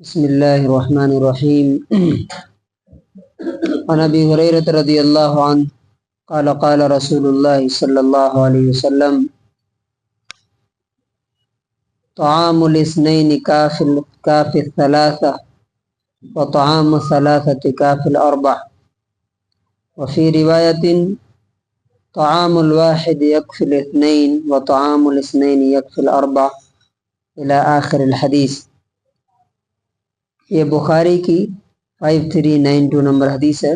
بسم الله الرحمن الرحيم. عن أبي هريرة رضي الله عنه قال قال رسول الله صلى الله عليه وسلم طعام الاثنين كافي الثلاثة وطعام الثلاثة كافي الأربع، وفي رواية طعام الواحد يكفي الاثنين وطعام الاثنين يكفي الأربع إلى آخر الحديث۔ یہ بخاری کی 5392 نمبر حدیث ہے،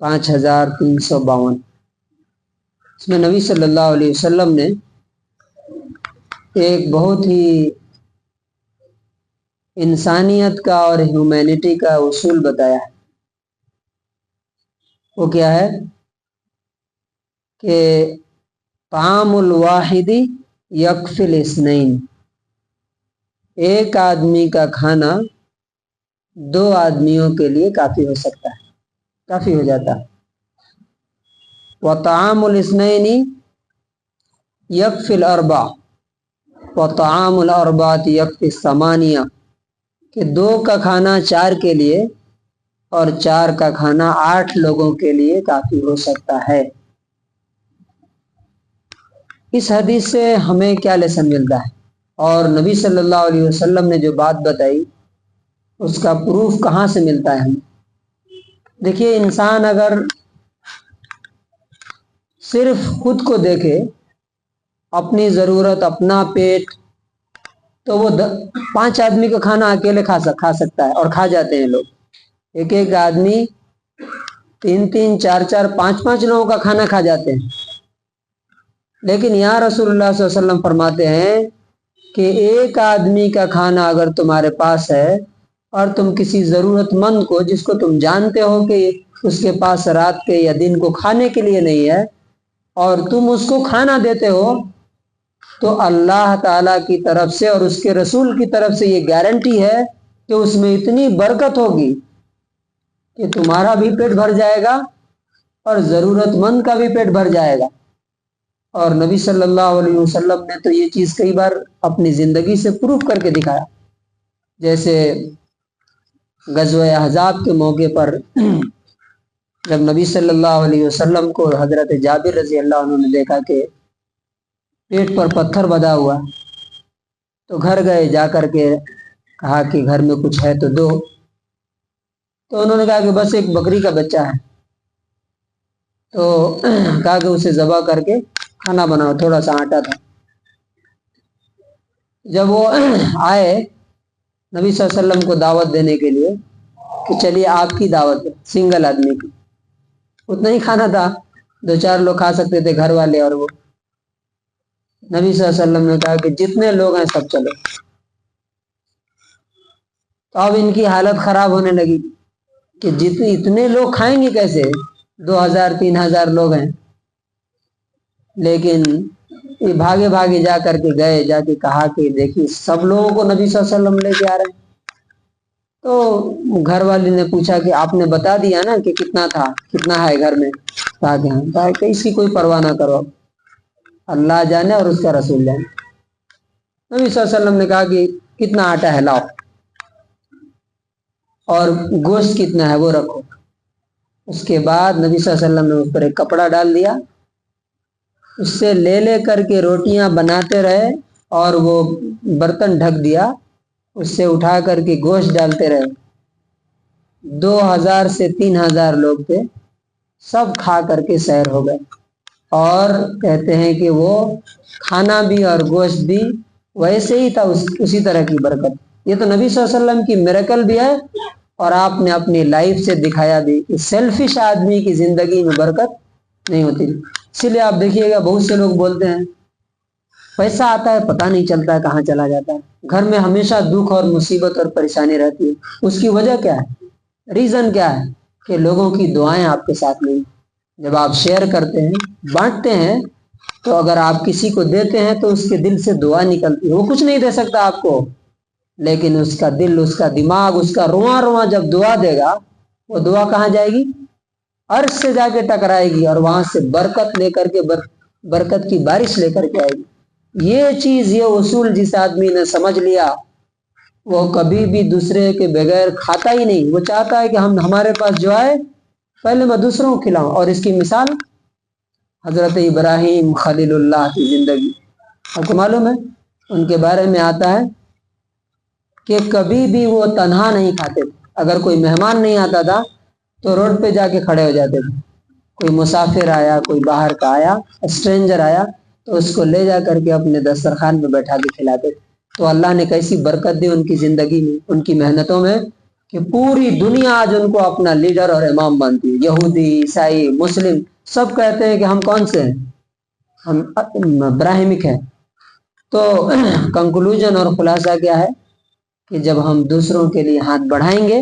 5352۔ اس میں نبی صلی اللہ علیہ وسلم نے ایک بہت ہی انسانیت کا اور ہیومینٹی کا اصول بتایا ہے۔ وہ کیا ہے کہ طعام الواحد یکفی الاثنین، ایک آدمی کا کھانا دو آدمیوں کے لیے کافی ہو سکتا ہے، کافی ہو جاتا ہے۔ وطعام الاثنین یکفی الاربع وطعام الاربعۃ یکفی الثمانیہ، کہ دو کا کھانا چار کے لیے اور چار کا کھانا 8 لوگوں کے لیے کافی ہو سکتا ہے۔ اس حدیث سے ہمیں کیا لیسن ملتا ہے، اور نبی صلی اللہ علیہ وسلم نے جو بات بتائی اس کا پروف کہاں سے ملتا ہے ہمیں؟ دیکھیے، انسان اگر صرف خود کو دیکھے، اپنی ضرورت، اپنا پیٹ، تو وہ 5 آدمی کا کھانا اکیلے کھا سکتا ہے، اور کھا جاتے ہیں لوگ۔ ایک آدمی 3 4 5 لوگوں کا کھانا کھا جاتے ہیں۔ لیکن یہاں رسول اللہ صلی اللہ علیہ وسلم فرماتے ہیں کہ ایک آدمی کا کھانا اگر تمہارے پاس ہے اور تم کسی ضرورت مند کو، جس کو تم جانتے ہو کہ اس کے پاس رات کے یا دن کو کھانے کے لیے نہیں ہے، اور تم اس کو کھانا دیتے ہو، تو اللہ تعالیٰ کی طرف سے اور اس کے رسول کی طرف سے یہ گارنٹی ہے کہ اس میں اتنی برکت ہوگی کہ تمہارا بھی پیٹ بھر جائے گا اور ضرورت مند کا بھی پیٹ بھر جائے گا۔ اور نبی صلی اللہ علیہ وسلم نے تو یہ چیز کئی بار اپنی زندگی سے پروف کر کے دکھایا۔ جیسے غزوہ احزاب کے موقع پر جب نبی صلی اللہ علیہ وسلم کو حضرت جابر رضی اللہ عنہ نے دیکھا کہ پیٹ پر پتھر بندھا ہوا، تو گھر گئے، جا کر کے کہا کہ گھر میں کچھ ہے تو دو۔ تو انہوں نے کہا کہ بس ایک بکری کا بچہ ہے۔ تو کہا کہ اسے ذبح کر کے کھانا بناؤ، تھوڑا سا آٹا تھا۔ جب وہ آئے نبی صلی اللہ علیہ وسلم کو دعوت دینے کے لیے کہ چلیے آپ کی دعوت ہے، سنگل آدمی کی، اتنا ہی کھانا تھا، 2 4 لوگ کھا سکتے تھے، گھر والے اور وہ۔ نبی صلی اللہ علیہ وسلم نے کہا کہ جتنے لوگ ہیں سب چلو۔ تو اب ان کی حالت خراب ہونے لگی کہ اتنے لوگ کھائیں گے کیسے، 2000 3000 لوگ ہیں۔ لیکن یہ بھاگے بھاگے جا کر کے گئے، جا کے کہا کہ دیکھیے سب لوگوں کو نبی صلی اللہ علیہ وسلم لے کے آ رہے ہیں۔ تو گھر والے نے پوچھا کہ آپ نے بتا دیا نا کہ کتنا تھا، کتنا ہے گھر میں؟ کہا کہ ہاں۔ کہا کہ اس کی کوئی پرواہ نہ کرو، اللہ جانے اور اس کا رسول جانے۔ نبی صلی اللہ علیہ وسلم نے کہا کہ کتنا آٹا ہے لاؤ، اور گوشت کتنا ہے وہ رکھو۔ اس کے بعد نبی صلی اللہ علیہ وسلم نے اس پر ایک کپڑا ڈال دیا، اس سے لے کر کے روٹیاں بناتے رہے، اور وہ برتن ڈھک دیا، اس سے اٹھا کر کے گوشت ڈالتے رہے۔ 2000 سے 3000 لوگ تھے، سب کھا کر کے سیر ہو گئے۔ اور کہتے ہیں کہ وہ کھانا بھی اور گوشت بھی ویسے ہی تھا، اسی طرح کی برکت۔ یہ تو نبی صلی اللہ علیہ وسلم کی میریکل بھی ہے، اور آپ نے اپنی لائف سے دکھایا بھی کہ سیلفش آدمی کی زندگی میں برکت نہیں ہوتی۔ اسی لیے آپ دیکھیے گا بہت سے لوگ بولتے ہیں پیسہ آتا ہے پتہ نہیں چلتا ہے کہاں چلا جاتا ہے، گھر میں ہمیشہ دکھ اور مصیبت اور پریشانی رہتی ہے۔ اس کی وجہ کیا ہے، ریزن کیا ہے؟ کہ لوگوں کی دعائیں آپ کے ساتھ نہیں۔ جب آپ شیئر کرتے ہیں، بانٹتے ہیں، تو اگر آپ کسی کو دیتے ہیں تو اس کے دل سے دعا نکلتی ہے۔ وہ کچھ نہیں دے سکتا آپ کو، لیکن اس کا دل، اس کا دماغ، اس کا رواں جب دعا دے گا، وہ دعا کہاں جائے گی؟ عرش سے جا کے ٹکرائے گی، اور وہاں سے برکت لے کر کے برکت کی بارش لے کر کے آئے گی۔ یہ چیز، یہ اصول جس آدمی نے سمجھ لیا وہ کبھی بھی دوسرے کے بغیر کھاتا ہی نہیں، وہ چاہتا ہے کہ ہمارے پاس جو آئے پہلے میں دوسروں کو کھلاؤں۔ اور اس کی مثال حضرت ابراہیم خلیل اللہ کی زندگی، آپ کو معلوم ہے ان کے بارے میں آتا ہے کہ کبھی بھی وہ تنہا نہیں کھاتے تھے۔ اگر کوئی مہمان نہیں آتا تھا تو روڈ پہ جا کے کھڑے ہو جاتے تھے، کوئی مسافر آیا، کوئی باہر کا آیا، اسٹرینجر آیا تو اس کو لے جا کر کے اپنے دسترخوان پہ بیٹھا کے کھلاتے تھے۔ تو اللہ نے کیسی برکت دی ان کی زندگی میں، ان کی محنتوں میں، کہ پوری دنیا آج ان کو اپنا لیڈر اور امام مانتی ہے۔ یہودی، عیسائی، مسلم سب کہتے ہیں کہ ہم کون سے ہیں؟ ہم ابراہیمک ہیں۔ تو کنکلوژن اور خلاصہ کیا ہے کہ جب ہم دوسروں کے لیے ہاتھ بڑھائیں گے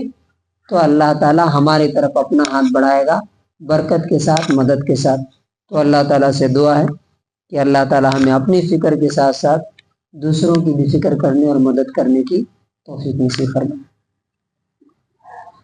تو اللہ تعالیٰ ہماری طرف اپنا ہاتھ بڑھائے گا، برکت کے ساتھ، مدد کے ساتھ۔ تو اللہ تعالیٰ سے دعا ہے کہ اللہ تعالیٰ ہمیں اپنی فکر کے ساتھ ساتھ دوسروں کی بھی فکر کرنے اور مدد کرنے کی توفیق نصیب فرمائے۔